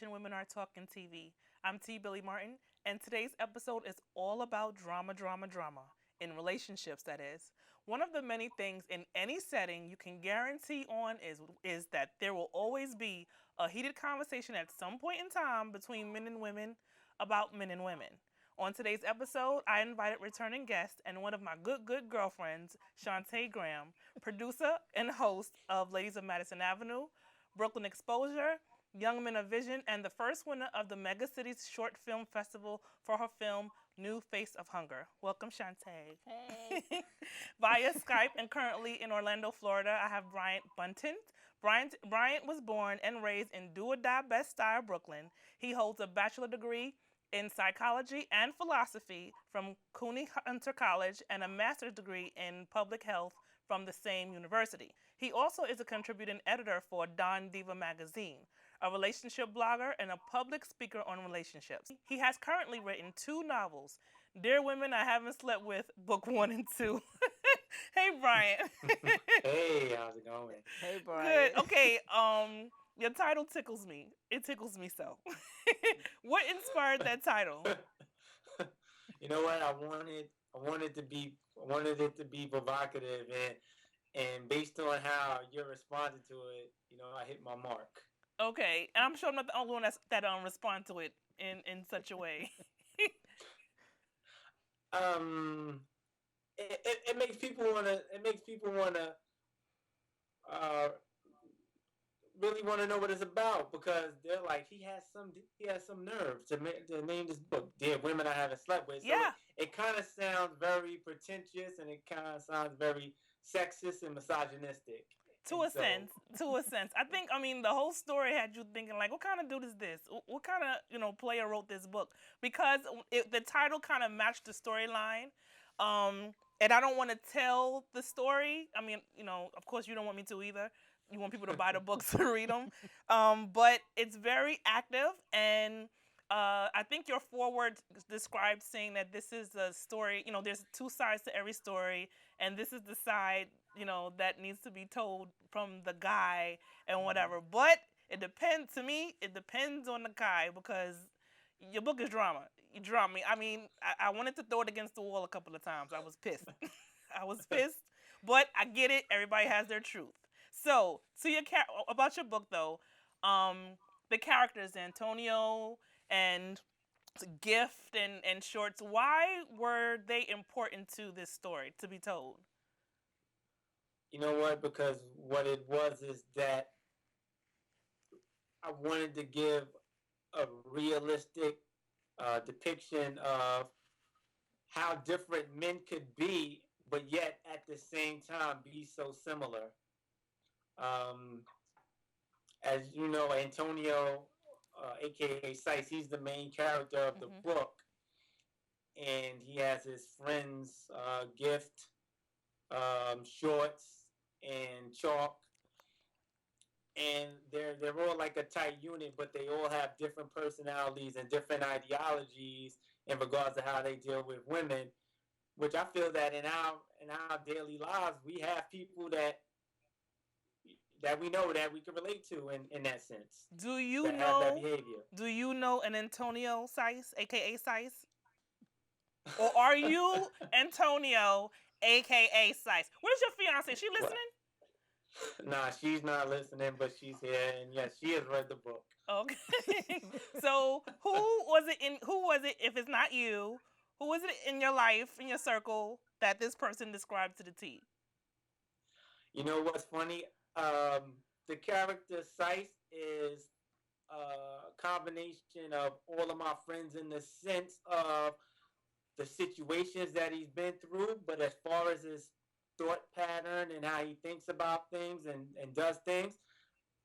watching Women Are Talking TV. I'm Billy Martin, and today's episode is all about drama, drama, drama. In relationships, that is. One of the many things in any setting you can guarantee on is that there will always be a heated conversation at some point in time between men and women about men and women. On today's episode, I invited returning guest and one of my good girlfriends, Chante Graham, producer and host of Ladies of Madison Avenue, Brooklyn Exposure, Young Men of Vision, and the first winner of the Mega Cities Short Film Festival for her film, New Face of Hunger. Welcome, Chante. Hey. Via Skype and currently in Orlando, Florida, I have Bryant Buntin. Bryant was born and raised in do-or-die Bed-Stuy, Brooklyn. He holds a bachelor degree in psychology and philosophy from Cooney Hunter College and a master's degree in public health from the same university. He also is a contributing editor for Don Diva magazine, a relationship blogger, and a public speaker on relationships. He has currently written 2 novels, Dear Women I Haven't Slept With, Book 1 and 2. Hey, Bryant. Hey, how's it going? Hey, Brian. Good. Okay, your title tickles me. It tickles me so. What inspired that title? You know what? I wanted it to be provocative, and based on how you're responding to it, I hit my mark. Okay, and I'm sure I'm not the only one that respond to it in such a way. It makes people wanna really want to know what it's about, because they're like, he has some nerve to name this book Dear Women I Haven't Slept With. So Yeah. it kind of sounds very pretentious, and it kind of sounds very sexist and misogynistic. To a sense. I mean, the whole story had you thinking, like, what kind of dude is this? What kind of, player wrote this book? Because the title kind of matched the storyline. And I don't want to tell the story. I mean, of course you don't want me to either. You want people to buy the books to read them. But it's very active, and I think your foreword described saying that this is a story, there's 2 sides to every story, and this is the side, that needs to be told from the guy and whatever. But it depends on the guy, because your book is drama. You drama me. I mean, I wanted to throw it against the wall a couple of times. I was pissed. But I get it. Everybody has their truth. So, about your book though, the characters, Antonio and Gift and Shorts, why were they important to this story to be told? You know what? Because what it was is that I wanted to give a realistic depiction of how different men could be, but yet at the same time be so similar. As you know, Antonio, aka Sice, he's the main character of the book, and he has his friends, Gift, Shorts, and Chalk, and they're all like a tight unit, but they all have different personalities and different ideologies in regards to how they deal with women. Which I feel that in our daily lives, we have people that we know that we can relate to in that sense. Do you that know have that behavior. Do you know an Antonio Sice, aka Sice? Or are you Antonio, aka Sice? Where's your fiance? She listening? Nah, she's not listening, but she's here, and yes, she has read the book. Okay. So who was it, if it's not you, who was it in your life, in your circle, that this person described to the T? You know what's funny? The character Sice is a combination of all of my friends, in the sense of the situations that he's been through, but as far as his thought pattern and how he thinks about things and does things,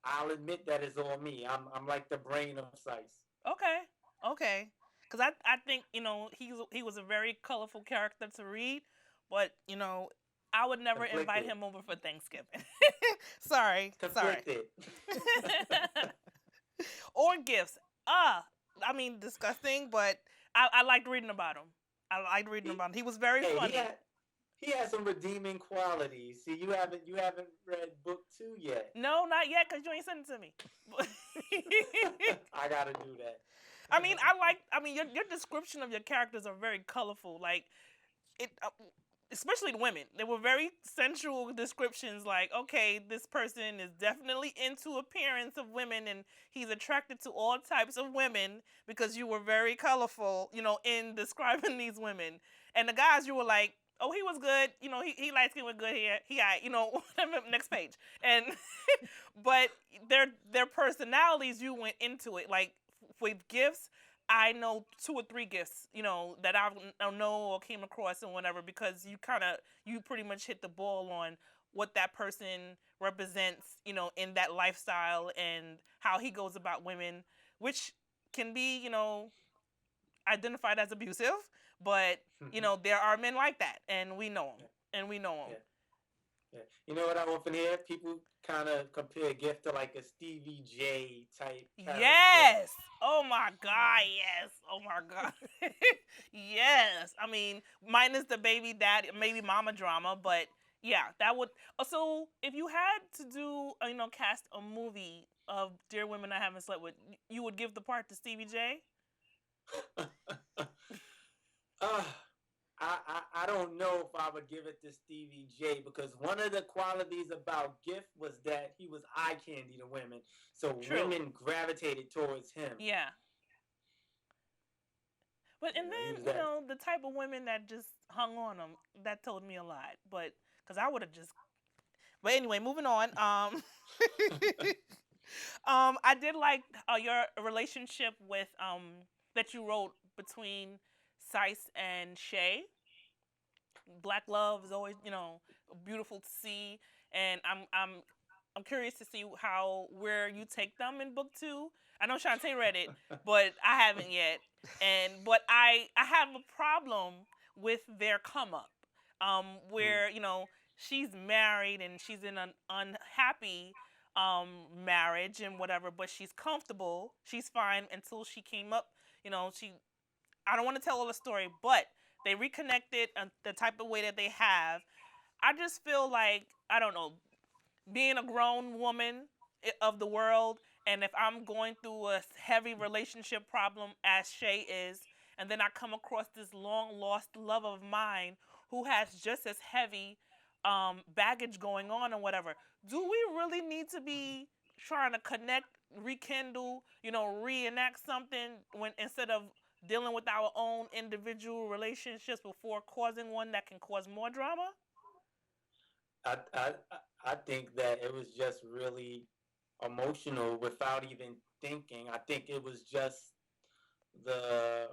I'll admit that it's all me. I'm like the brain of Sice. Okay. Because I think, he was a very colorful character to read, but, I would never invite him over for Thanksgiving. Sorry. Conflicted. Or gifts. I mean, disgusting, but I liked reading about him. He was very funny. He has some redeeming qualities. See, you haven't read book 2 yet. No, not yet, because you ain't sent it to me. I gotta do that. I mean, your description of your characters are very colorful. Like, it, especially the women. They were very sensual descriptions. Like, okay, this person is definitely into appearance of women, and he's attracted to all types of women because you were very colorful, in describing these women. And the guys, you were like, oh, he was good. He light skin with good hair. Next page. And but their personalities, you went into it like with gifts. I know 2 or 3 gifts, that I know or came across and whatever, because you pretty much hit the ball on what that person represents, in that lifestyle and how he goes about women, which can be, identified as abusive, but there are men like that, and we know them, and we know them. Yeah. Yeah. You know what I often hear? People kind of compare Gift to like a Stevie J type character. Yes. Oh my God. Yes. Oh my God. Yes. I mean, minus the baby dad, maybe mama drama, but yeah, that would. So, if you had to do, cast a movie of Dear Women I Haven't Slept With, you would give the part to Stevie J? I don't know if I would give it to Stevie J, because one of the qualities about Gift was that he was eye candy to women. So True. women gravitated towards him. Yeah. But and then, the type of women that just hung on him, that told me a lot. But because I would have just. But anyway, moving on. I did like your relationship with that you wrote between Sice and Shay. Black love is always, beautiful to see, and I'm curious to see where you take them in book 2. I know Chante read it, but I haven't yet. But I have a problem with their come up, where she's married and she's in an unhappy marriage and whatever, but she's comfortable, she's fine until she came up. I don't want to tell all the story, but they reconnected the type of way that they have. I just feel like, I don't know, being a grown woman of the world, and if I'm going through a heavy relationship problem as Shay is, and then I come across this long lost love of mine who has just as heavy baggage going on and whatever, do we really need to be trying to connect, rekindle, reenact something when instead of dealing with our own individual relationships before causing one that can cause more drama? I think that it was just really emotional without even thinking. I think it was just the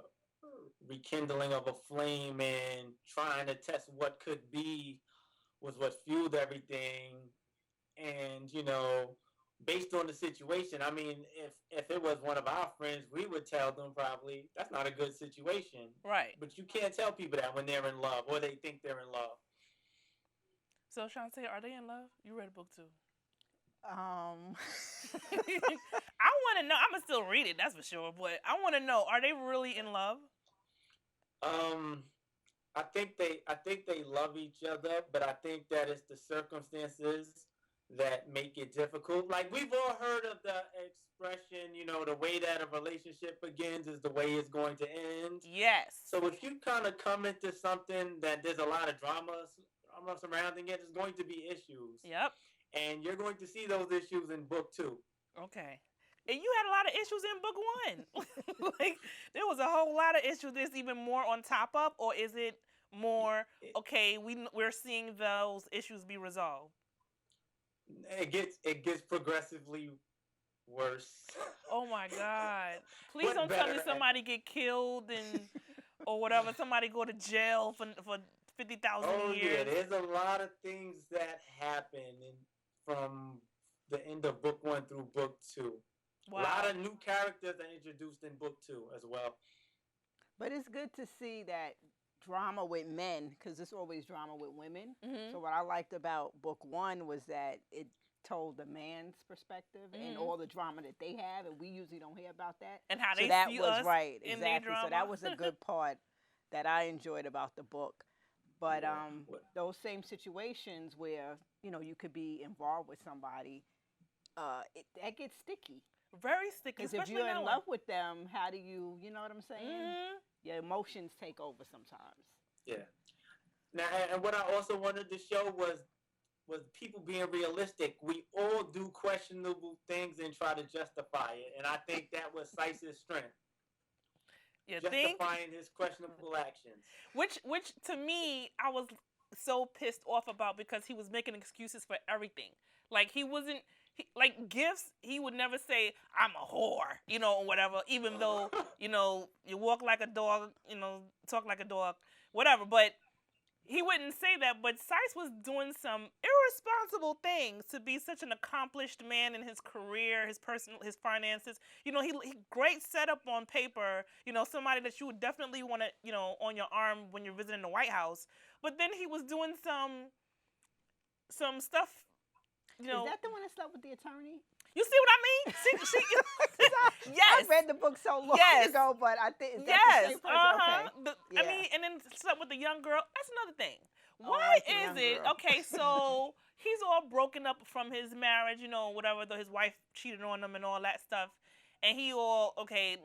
rekindling of a flame and trying to test what could be was what fueled everything. And based on the situation, I mean, if it was one of our friends, we would tell them probably that's not a good situation. Right. But you can't tell people that when they're in love or they think they're in love. So, Chante, are they in love? You read a book too. I want to know. I'm gonna still read it, that's for sure. But I want to know: are they really in love? I think they love each other, but I think that it's the circumstances that make it difficult. Like, we've all heard of the expression, the way that a relationship begins is the way it's going to end. Yes. So if you kind of come into something that there's a lot of drama surrounding it, there's going to be issues. Yep. And you're going to see those issues in book 2. Okay. And you had a lot of issues in book 1. Like, there was a whole lot of issues. There's even more on top of, or is it more, okay, we're seeing those issues be resolved? It gets progressively worse. Oh my God! Please don't tell me somebody get killed or whatever. Somebody go to jail for 50,000 years. Oh yeah, there's a lot of things that happen from the end of book 1 through book 2. Wow. A lot of new characters are introduced in book 2 as well. But it's good to see that drama with men, because there's always drama with women. Mm-hmm. So what I liked about book 1 was that it told the man's perspective and all the drama that they have, and we usually don't hear about that. And how they that see was us right, in exactly. their drama. So that was a good part that I enjoyed about the book. But those same situations where you could be involved with somebody, that gets sticky. Very sticky, Because if especially you're that in one. love with them, how do you know what I'm saying? Mhm. Your emotions take over sometimes. Yeah. Now, and what I also wanted to show was people being realistic. We all do questionable things and try to justify it, and I think that was Sice's strength, You think? justifying his questionable actions. Which to me, I was so pissed off about because he was making excuses for everything. Like he wasn't like gifts. He would never say I'm a whore, or whatever. Even though you walk like a dog, talk like a dog, whatever. But he wouldn't say that, but Sice was doing some irresponsible things to be such an accomplished man in his career, his finances. He great setup on paper. Somebody that you would definitely want to, on your arm when you're visiting the White House. But then he was doing some stuff. Is that the one that slept with the attorney? You see what I mean? Yes. I read the book so long ago, but I think is that the same person? Okay. I mean, and then slept with the young girl. That's another thing. Why is it okay? So he's all broken up from his marriage, whatever. Though his wife cheated on him and all that stuff, and he all okay.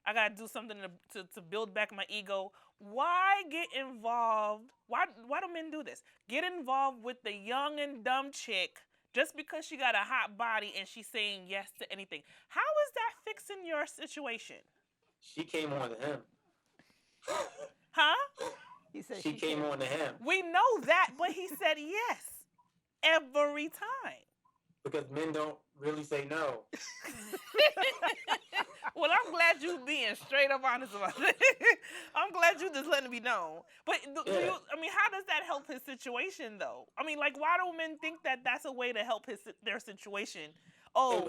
I gotta do something to build back my ego. Why get involved? Why do men do this? Get involved with the young and dumb chick just because she got a hot body and she's saying yes to anything. How is that fixing your situation? She came on to him. Huh? He said she came on to him. We know that, but he said yes every time. Because men don't really say no. Well, I'm glad you being straight up honest about it. I'm glad you just letting me know. But how does that help his situation, though? I mean, like, why do men think that that's a way to help their situation? Oh,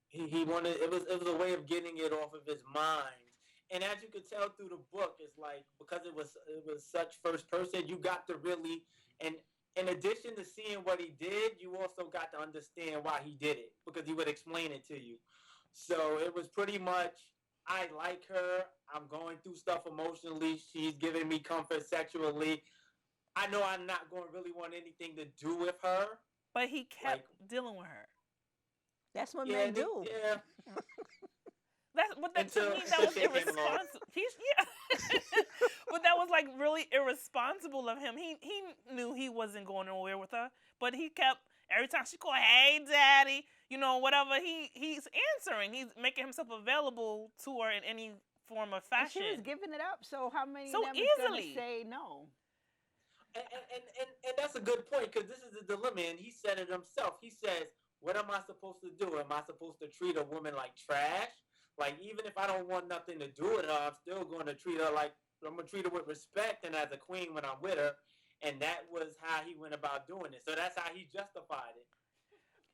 he wanted. It was a way of getting it off of his mind. And as you could tell through the book, it's like because it was such first person, you got to really and. In addition to seeing what he did, you also got to understand why he did it because he would explain it to you. So it was pretty much, I like her. I'm going through stuff emotionally. She's giving me comfort sexually. I know I'm not going to really want anything to do with her. But he kept dealing with her. That's what men do. Yeah. To me, that was irresponsible. But that was like really irresponsible of him. He knew he wasn't going nowhere with her, but he kept every time she called, "Hey, daddy," whatever. He's answering. He's making himself available to her in any form of fashion. And she was giving it up. So how many so of them easily say no? And that's a good point because this is the dilemma, and he said it himself. He says, "What am I supposed to do? Am I supposed to treat a woman like trash? Like, even if I don't want nothing to do with her, I'm still going to treat her like, I'm going to treat her with respect and as a queen when I'm with her." And that was how he went about doing it. So that's how he justified it.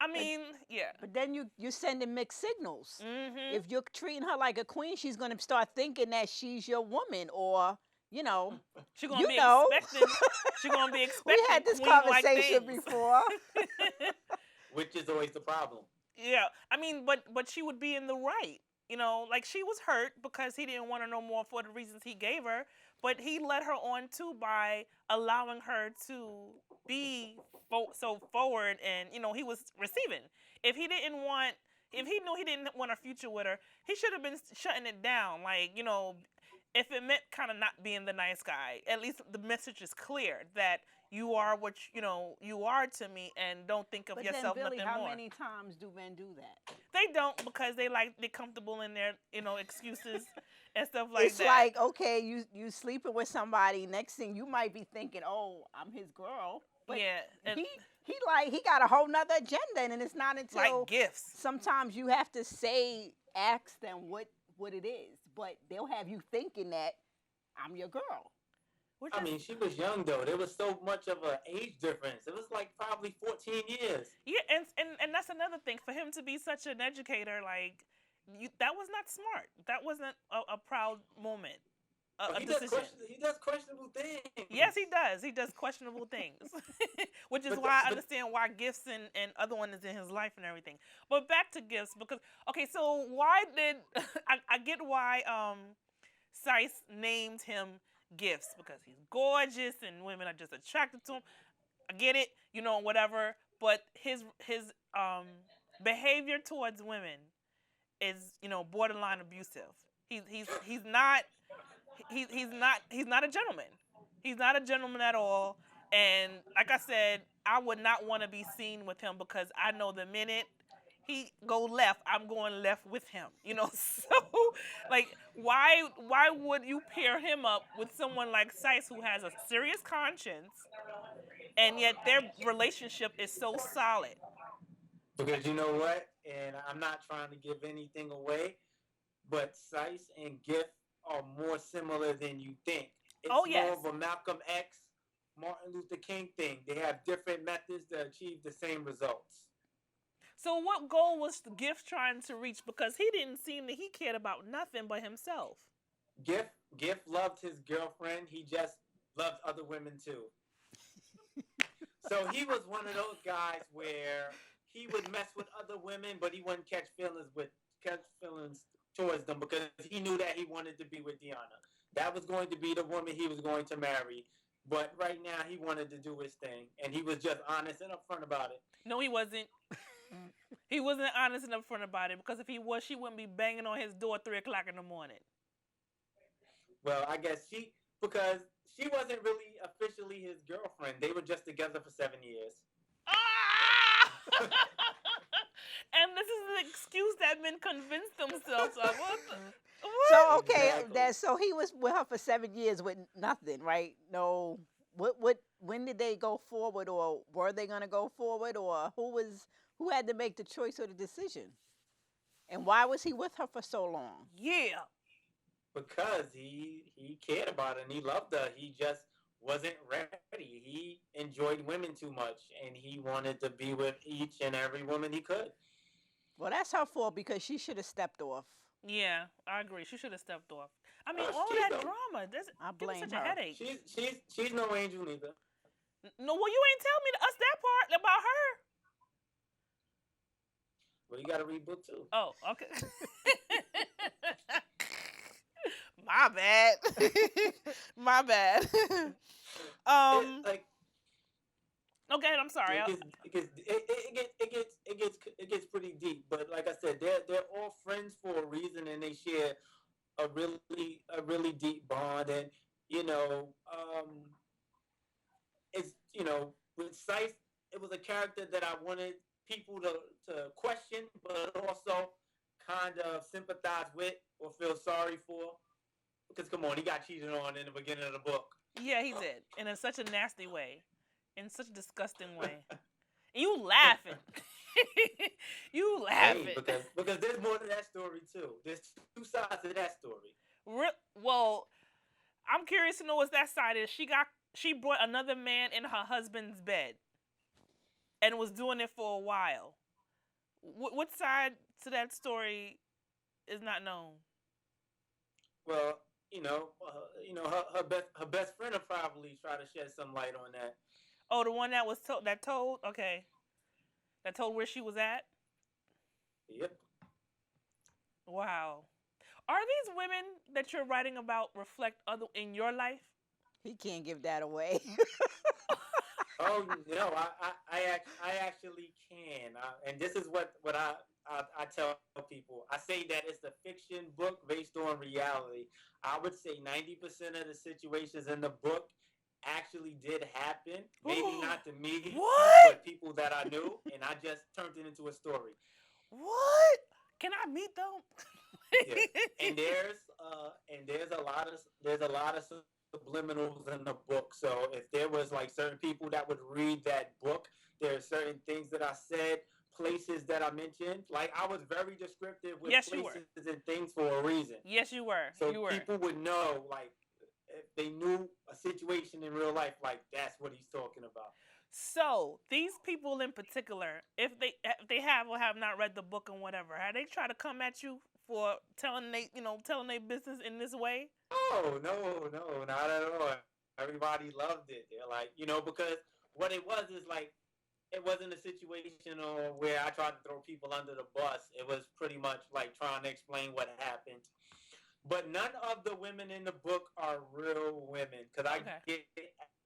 I mean, yeah. But then you're sending mixed signals. Mm-hmm. If you're treating her like a queen, she's going to start thinking that she's your woman or, she's going to be expecting. She's going to be expecting. We had this conversation before. Which is always the problem. Yeah. I mean, but she would be in the right. Like she was hurt because he didn't want her no more for the reasons he gave her, but he led her on too by allowing her to be so forward and, he was receiving. If he knew he didn't want a future with her, he should have been shutting it down. Like, if it meant kind of not being the nice guy, at least the message is clear that you are what you are to me, and don't think of yourself then, Billy, nothing more. How many times do men do that? They don't, because they're comfortable in their excuses and stuff like that. It's like, okay, you sleeping with somebody. Next thing you might be thinking, oh, I'm his girl. But yeah, and he got a whole nother agenda, and it's not until like gifts. Sometimes you have to ask them what it is, but they'll have you thinking that I'm your girl. I mean, she was young, though. There was so much of an age difference. It was like probably 14 years. Yeah, and that's another thing. For him to be such an educator, that was not smart. That wasn't a proud moment. He does questionable things. Yes, he does. He does questionable things. Which is why I understand why Gifts and other one is in his life and everything. But back to Gifts, because, okay, so why did... I get why Sice named him Gifts, because he's gorgeous and women are just attracted to him. I get it, whatever. But his behavior towards women is, borderline abusive. He's not he's not a gentleman. He's not a gentleman at all. And like I said, I would not want to be seen with him because I know the minute he go left, I'm going left with him. So like why would you pair him up with someone like Sice who has a serious conscience and yet their relationship is so solid? Because you know what? And I'm not trying to give anything away, but Sice and Gift are more similar than you think. It's Oh more yes. of a Malcolm X, Martin Luther King thing. They have different methods to achieve the same results. So what goal was the Gift trying to reach? Because he didn't seem that he cared about nothing but himself. Gift loved his girlfriend. He just loved other women too. So he was one of those guys where he would mess with other women, but he wouldn't catch feelings towards them because he knew that he wanted to be with Deanna. That was going to be the woman he was going to marry. But right now he wanted to do his thing, and he was just honest and upfront about it. No, he wasn't. He wasn't honest and upfront about it because if he was, she wouldn't be banging on his door at 3 o'clock in the morning. Well, I guess because she wasn't really officially his girlfriend. They were just together for 7 years. Ah! And this is an excuse that men convince themselves of. What? So okay, Exactly. so he was with her for 7 years with nothing, right? No, when did they go forward, or were they gonna go forward, or who had to make the choice or the decision, and why was he with her for so long? Yeah. Because he cared about her and he loved her. He just wasn't ready. He enjoyed women too much, and he wanted to be with each and every woman he could. Well, that's her fault because she should have stepped off. Yeah, I agree. She should have stepped off. I mean, Oh, all she's that no, drama, I give me blame such a her. headache. she's no angel neither. No, well, you ain't tell me us that part about her. But you got to read book 2. Oh, okay. My bad. My bad. Like Okay, I'm sorry. it gets pretty deep. But like I said, they're all friends for a reason, and they share a really deep bond. And you know, it's with Scythe, it was a character that I wanted people to question, but also kind of sympathize with or feel sorry for. Because come on, he got cheated on in the beginning of the book. Yeah, he did, and in such a nasty way, in such a disgusting way. And you laughing. You laughing. Hey, because there's more to that story too. There's 2 sides to that story. Well, I'm curious to know what that side is. She brought another man in her husband's bed, and was doing it for a while. What side to that story is not known? Well, her best friend will probably try to shed some light on that. Oh, the one that was told. Okay, that told where she was at. Yep. Wow. Are these women that you're writing about reflect other in your life? He can't give that away. Oh no, I actually can, and this is what I tell people. I say that it's a fiction book based on reality. I would say 90% of the situations in the book actually did happen. Maybe not to me, What? but people that I knew, and I just turned it into a story. What? Can I meet them? Yeah. And there's a lot of subliminals in the book. So if there was like certain people that would read that book, there are certain things that I said, places that I mentioned. Like I was very descriptive with Yes, you were. places and things for a reason. Yes, you were. So You were. people would know, like, if they knew a situation in real life, like that's what he's talking about. So these people in particular, if they have or have not read the book and whatever, have they tried to come at you for telling their business in this way? Oh no, not at all. Everybody loved it. They're like, because what it was is like it wasn't a situation where I tried to throw people under the bus. It was pretty much like trying to explain what happened. But none of the women in the book are real women. Because I get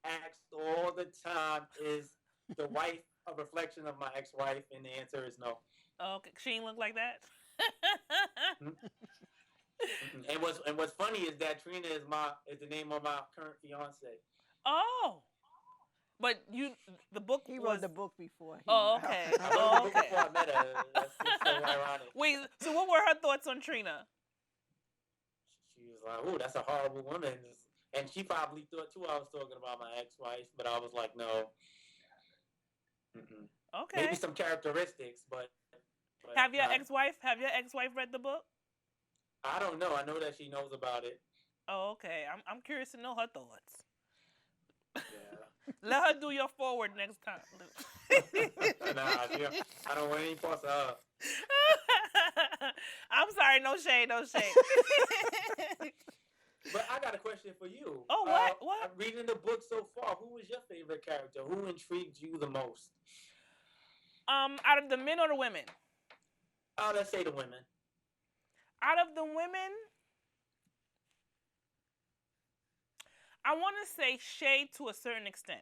asked all the time, is the wife a reflection of my ex-wife? And the answer is no. Okay, she ain't look like that. And what's funny is that Trina is the name of my current fiance. Oh, but the book He wrote was. the book before. Oh, okay. I wrote Oh, the book okay. before I met her. That's just so ironic. Wait, so what were her thoughts on Trina? She was like, "Oh, that's a horrible woman," and she probably thought too I was talking about my ex-wife, but I was like, "No, mm-mm. Okay. Maybe some characteristics, but Have your ex-wife read the book? I don't know. I know that she knows about it. Oh, okay. I'm curious to know her thoughts. Yeah. Let her do your forward next time. Nah, I don't want any parts of her. I'm sorry, no shade, no shade. But I got a question for you. Oh, what? Reading the book so far, who was your favorite character? Who intrigued you the most? Out of the men or the women? Let's say the women. Out of the women, I want to say Shay to a certain extent.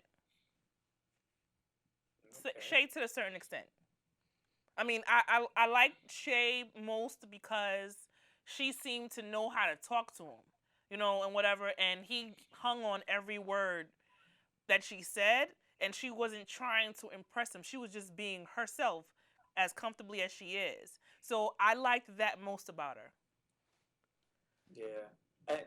Okay. Shay to a certain extent. I mean, I like Shay most because she seemed to know how to talk to him, and whatever. And he hung on every word that she said, and she wasn't trying to impress him. She was just being herself as comfortably as she is. So I liked that most about her. Yeah. And,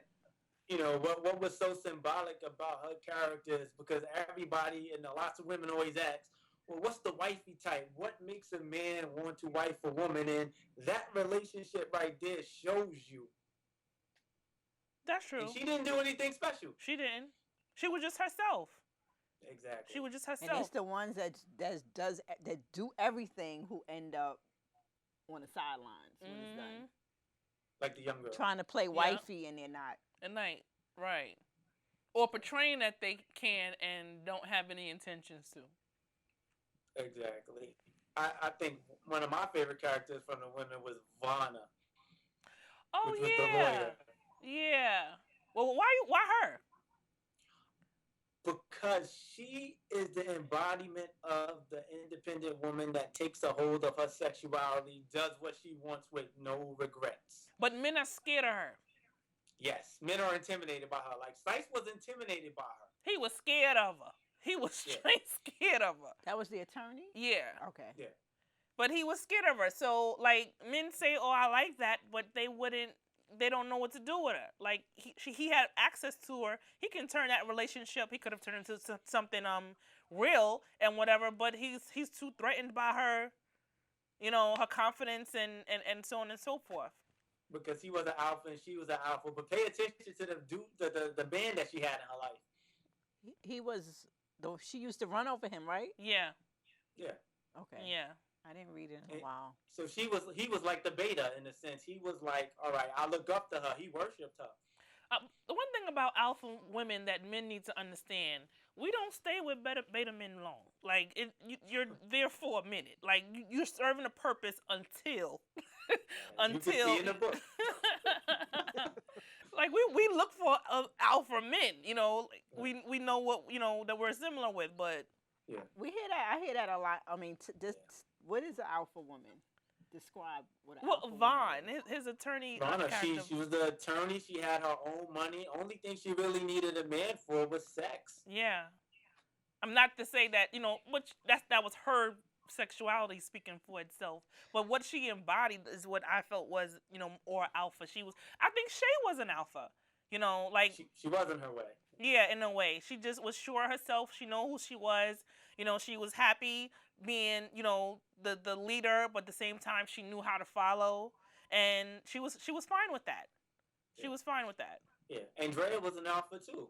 what was so symbolic about her character is because everybody and lots of women always ask, well, what's the wifey type? What makes a man want to wife a woman? And that relationship right there shows you. That's true. And she didn't do anything special. She didn't. She was just herself. Exactly. She was just herself. And it's the ones that do everything who end up on the sidelines when it's done. Like the young girl. Trying to play wifey and they're not. At night, right. Or portraying that they can and don't have any intentions to. Exactly. I think one of my favorite characters from the women was Vanna. Oh, which was the lawyer. Yeah. Well, why her? Because she is the embodiment of the independent woman that takes a hold of her sexuality, does what she wants with no regrets. But men are scared of her. Yes, men are intimidated by her. Like, Sice was intimidated by her. He was scared of her. He was straight scared of her. That was the attorney? Yeah. Okay. Yeah. But he was scared of her. So, like, men say, oh, I like that, but they don't know what to do with her. Like, he had access to her. He can turn that relationship, he could have turned into something real and whatever, but he's too threatened by her, her confidence and so on and so forth. Because he was an alpha and she was an alpha. But pay attention to the man that she had in her life. He was, though she used to run over him, right? Yeah. Yeah. Okay. Yeah. I didn't read it in a while. So he was like the beta in a sense. He was like, all right, I look up to her. He worshipped her. The one thing about alpha women that men need to understand, we don't stay with beta men long. Like, you're there for a minute. Like, you're serving a purpose until You can see in the book. Like, we look for alpha men. Like, we know what that we're similar with, but yeah, we hear that. I hear that a lot. I mean, what is an alpha woman? Describe what an alpha Vaughn, woman is. his attorney. Vanna, she was the attorney. She had her own money. Only thing she really needed a man for was sex. Yeah, I'm not to say that which that was her sexuality speaking for itself, but what she embodied is what I felt was or alpha. I think Shay was an alpha. Like she was in her way. Yeah, in a way, she just was sure of herself. She knew who she was. She was happy being the leader, but at the same time she knew how to follow, and she was fine with that. She was fine with that. Yeah, Andrea was an alpha too.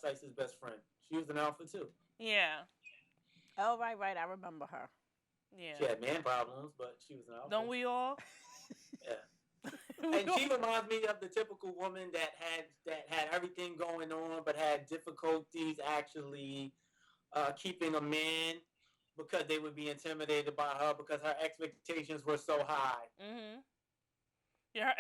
Sice's best friend. She was an alpha too. Yeah. Oh, right. I remember her. Yeah. She had man problems, but she was an alpha. Don't we all? Yeah. And she reminds me of the typical woman that had everything going on, but had difficulties actually keeping a man because they would be intimidated by her because her expectations were so high. Mm-hmm. Yeah,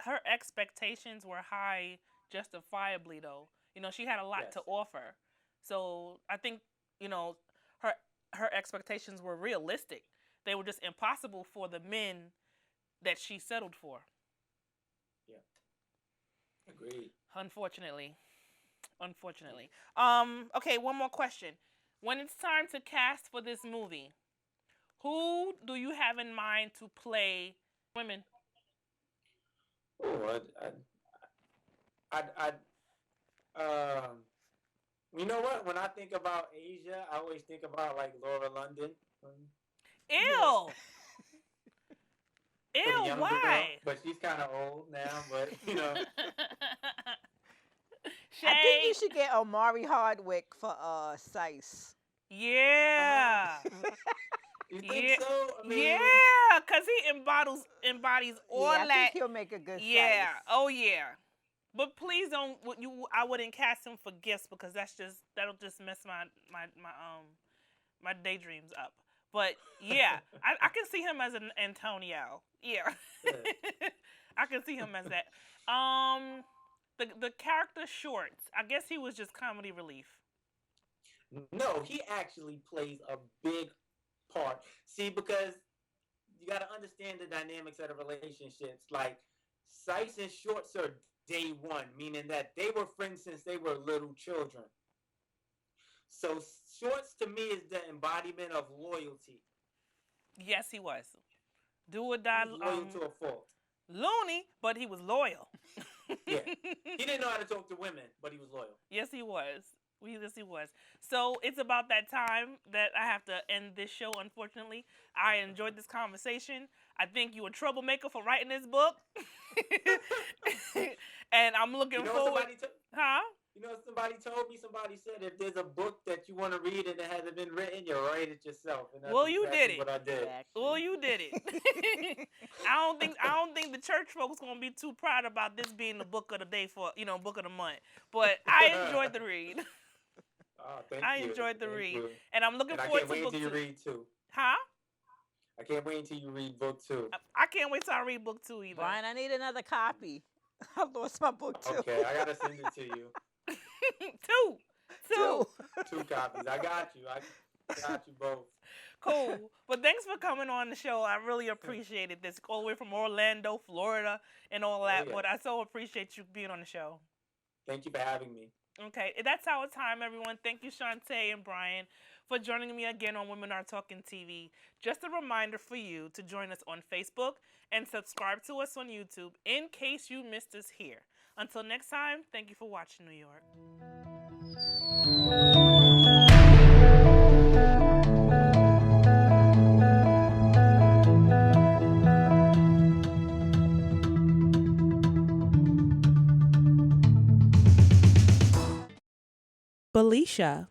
her expectations were high, justifiably though. She had a lot to offer, so I think her expectations were realistic. they were just impossible for the men that she settled for. Yeah. Agreed. Unfortunately. Okay, one more question. When it's time to cast for this movie, who do you have in mind to play women? Oh, you know what? When I think about Asia, I always think about like Laura London. Ew. For the Ew, younger why? girl, but she's kind of old now. But you know, I think you Shay. should get Omari Hardwick for Sice. Yeah. you think so? I mean, Yeah, because he embodies all Yeah, I that. think he'll make a good Yeah. Sice. Oh yeah. But please don't. I wouldn't cast him for gifts because that'll just mess my daydreams up. But yeah, I can see him as an Antonio. Yeah. I can see him as that. The character Shorts. I guess he was just comedy relief. No, he actually plays a big part. See, because you got to understand the dynamics of the relationships. Like, Sice and Shorts are day one, meaning that they were friends since they were little children. So Shorts to me is the embodiment of loyalty. Yes, he was. Do or die. He's loyal to a fault. Loony, but he was loyal. Yeah. He didn't know how to talk to women, but he was loyal. Yes, he was. Yes, he was. So it's about that time that I have to end this show, unfortunately. I enjoyed this conversation. I think you a troublemaker for writing this book. And I'm looking forward. Huh? You know, somebody told me, somebody said, if there's a book that you want to read and it hasn't been written, you write it yourself. And that's Well, you exactly did it. What I did. Exactly. Well, you did it. I don't think the church folks gonna be too proud about this being the book of the day for book of the month. But I enjoyed the read. Oh, thank I you. enjoyed the Thank read, you. and I'm looking And I forward can't to wait book until you 2. read 2. Huh? I can't wait until you read book 2. I can't wait till I read book 2 either. Brian, I need another copy. I lost my book too. Okay, I gotta send it to you. 2. 2 copies. I got you. I got you both. Cool. But thanks for coming on the show. I really appreciated this. All the way from Orlando, Florida, and all that. Oh, yeah. But I so appreciate you being on the show. Thank you for having me. Okay, that's our time, everyone. Thank you, Chante and Brian, for joining me again on Women Are Talking TV. Just a reminder for you to join us on Facebook and subscribe to us on YouTube in case you missed us here. Until next time, thank you for watching New York. Belisha.